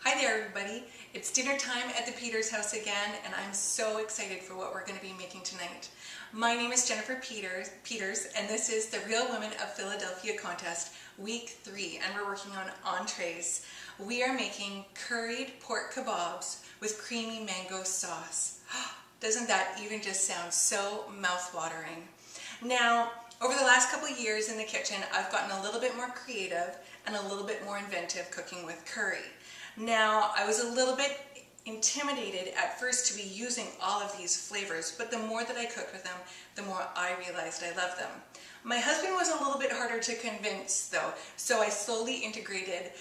Hi there everybody, it's dinner time at the Peters house again and I'm so excited for what we're going to be making tonight. My name is Jennifer Peters and this is the Real Women of Philadelphia contest week 3 and we're working on entrees. We are making curried pork kebabs with creamy mango sauce. Doesn't that even just sound so mouth-watering? Now, over the last couple of years in the kitchen, I've gotten a little bit more creative and a little bit more inventive cooking with curry. Now, I was a little bit intimidated at first to be using all of these flavors, but the more that I cooked with them, the more I realized I loved them. My husband was a little bit harder to convince though, so I slowly integrated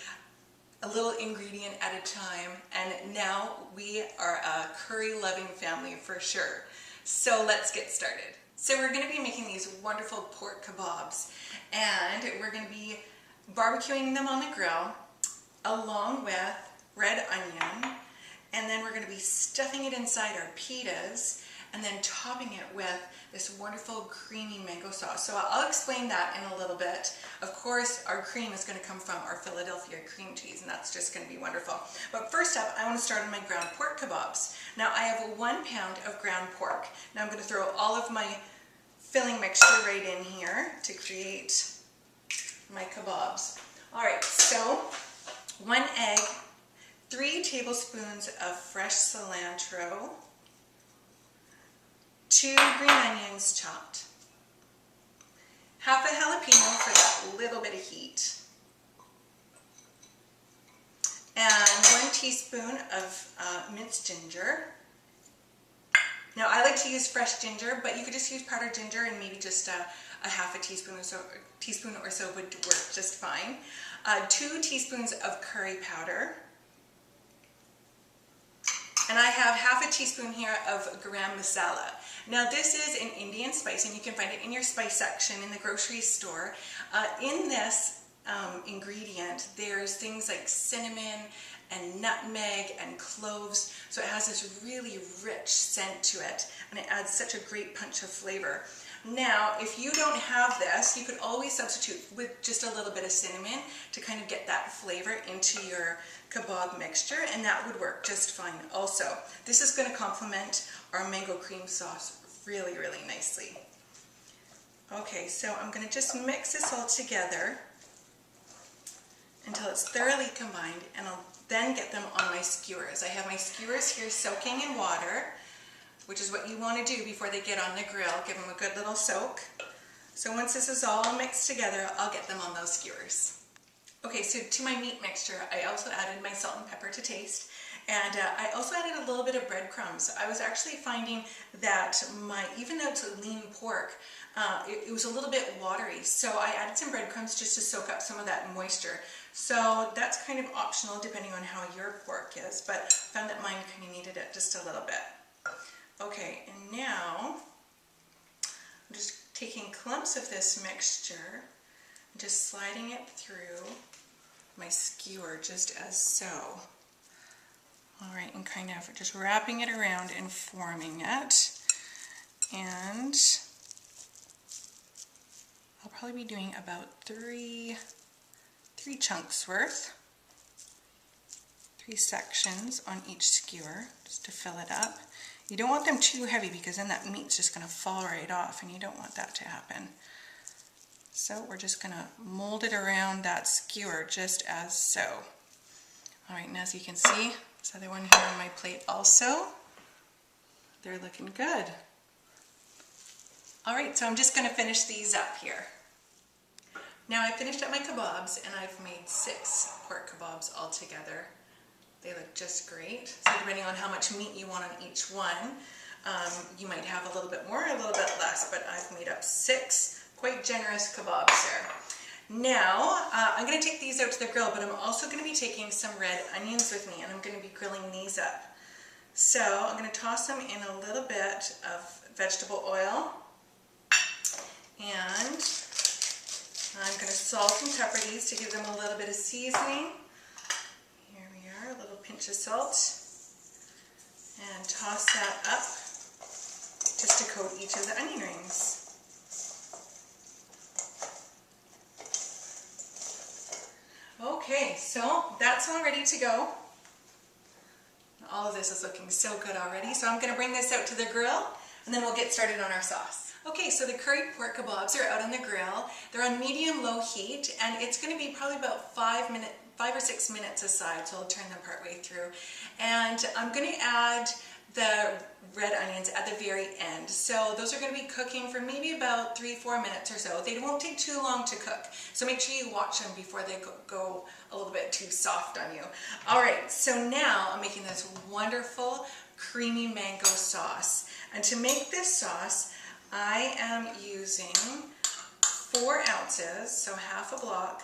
a little ingredient at a time, and now we are a curry-loving family for sure. So let's get started. So we're going to be making these wonderful pork kebabs, and we're going to be barbecuing them on the grill along with red onion, and then we're going to be stuffing it inside our pitas and then topping it with this wonderful creamy mango sauce. So I'll explain that in a little bit. Of course, our cream is going to come from our Philadelphia cream cheese, and that's just going to be wonderful. But first up, I want to start on my ground pork kebabs. Now I have 1 pound of ground pork. Now I'm going to throw all of my filling mixture right in here to create my kebabs. Alright, so 1 egg, 3 tablespoons of fresh cilantro, 2 green onions chopped, half a jalapeno for that little bit of heat, and 1 teaspoon of minced ginger. Now I like to use fresh ginger, but you could just use powdered ginger and maybe just a half a teaspoon or so would work just fine. 2 teaspoons of curry powder. And I have half a teaspoon here of garam masala. Now this is an Indian spice and you can find it in your spice section in the grocery store. In this ingredient there's things like cinnamon and nutmeg and cloves, so it has this really rich scent to it and it adds such a great punch of flavor. Now if you don't have this, you could always substitute with just a little bit of cinnamon to kind of get that flavor into your kebab mixture, and that would work just fine also. This is going to complement our mango cream sauce really nicely. Okay, so I'm going to just mix this all together until it's thoroughly combined, and I'll then get them on my skewers. I have my skewers here soaking in water, which is what you want to do before they get on the grill. Give them a good little soak. So once this is all mixed together, I'll get them on those skewers. Okay, so to my meat mixture, I also added my salt and pepper to taste, and I also added a little bit of breadcrumbs. I was actually finding that even though it's a lean pork, it was a little bit watery, so I added some breadcrumbs just to soak up some of that moisture. So that's kind of optional depending on how your pork is, but I found that mine kind of needed it just a little bit. Okay, and now I'm just taking clumps of this mixture and just sliding it through my skewer just as so. Alright, and kind of just wrapping it around and forming it. And I'll probably be doing about three chunks worth, 3 sections on each skewer just to fill it up. You don't want them too heavy because then that meat's just going to fall right off, and you don't want that to happen. So we're just going to mold it around that skewer just as so. Alright, and as you can see, this other one here on my plate also, they're looking good. Alright, so I'm just going to finish these up here. Now I finished up my kebabs and I've made 6 pork kebabs altogether. They look just great. So depending on how much meat you want on each one, you might have a little bit more, a little bit less, but I've made up 6 quite generous kebabs there. Now I'm going to take these out to the grill, but I'm also going to be taking some red onions with me, and I'm going to be grilling these up. So I'm going to toss them in a little bit of vegetable oil, and I'm going to salt and pepper these to give them a little bit of seasoning. Here we are, a little pinch of salt, and toss that up just to coat each of the onion rings. Okay, so that's all ready to go. All of this is looking so good already. So I'm going to bring this out to the grill and then we'll get started on our sauce. Okay, so the curried pork kebabs are out on the grill. They're on medium-low heat, and it's going to be probably about 5 or 6 minutes aside, so I'll turn them partway through. And I'm going to add the red onions at the very end. So those are going to be cooking for maybe about 3-4 minutes or so. They won't take too long to cook, so make sure you watch them before they go a little bit too soft on you. All right, so now I'm making this wonderful creamy mango sauce. And to make this sauce, I am using 4 ounces, so half a block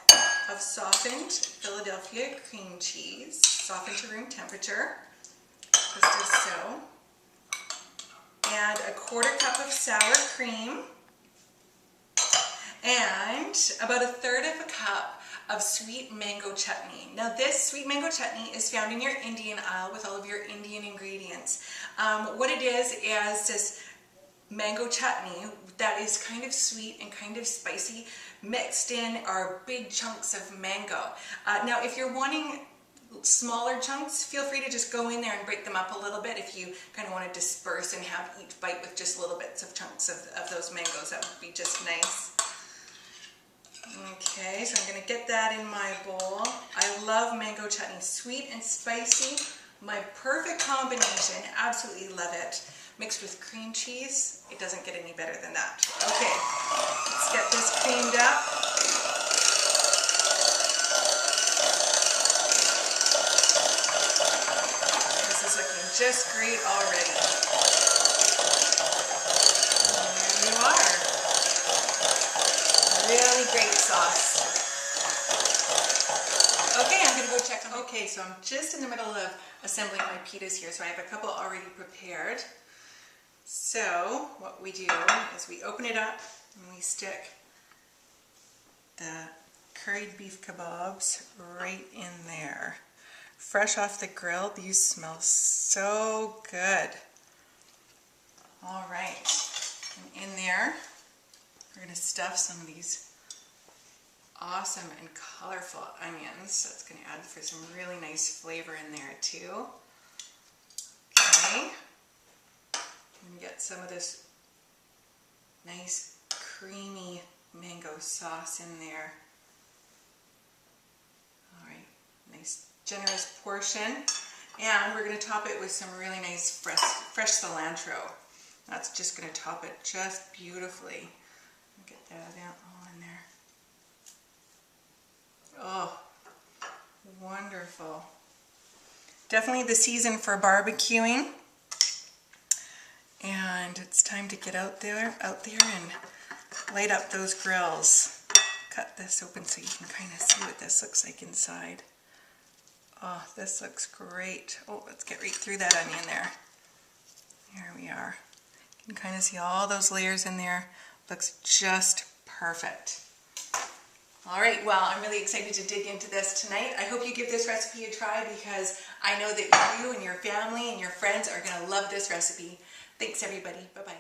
of softened Philadelphia cream cheese, softened to room temperature, just as so. And a 1/4 cup of sour cream, and about 1/3 cup of sweet mango chutney. Now this sweet mango chutney is found in your Indian aisle with all of your Indian ingredients. What it is this mango chutney that is kind of sweet and kind of spicy. Mixed in are big chunks of mango. Now if you're wanting smaller chunks, feel free to just go in there and break them up a little bit if you kind of want to disperse and have each bite with just little bits of chunks of those mangoes. That would be just nice. Okay, so I'm going to get that in my bowl. I love mango chutney, sweet and spicy. My perfect combination, absolutely love it. Mixed with cream cheese, it doesn't get any better than that. Okay, let's get this creamed up. This is looking just great already. And there you are. Really great sauce. Okay, I'm going to go check on. Okay, so I'm just in the middle of assembling my pitas here, so I have a couple already prepared. So what we do is we open it up and we stick the curried beef kebabs right in there. Fresh off the grill, these smell so good. All right, and in there we're going to stuff some of these awesome and colorful onions. That's going to add for some really nice flavor in there too. Okay. And get some of this nice creamy mango sauce in there. All right, nice generous portion. And we're going to top it with some really nice fresh cilantro. That's just going to top it just beautifully. Get that all in there. Oh, wonderful. Definitely the season for barbecuing. And it's time to get out there and light up those grills. Cut this open so you can kind of see what this looks like inside. Oh, this looks great. Oh, let's get right through that onion there. There we are. You can kind of see all those layers in there. Looks just perfect. All right, well, I'm really excited to dig into this tonight. I hope you give this recipe a try because I know that you and your family and your friends are going to love this recipe. Thanks, everybody. Bye-bye.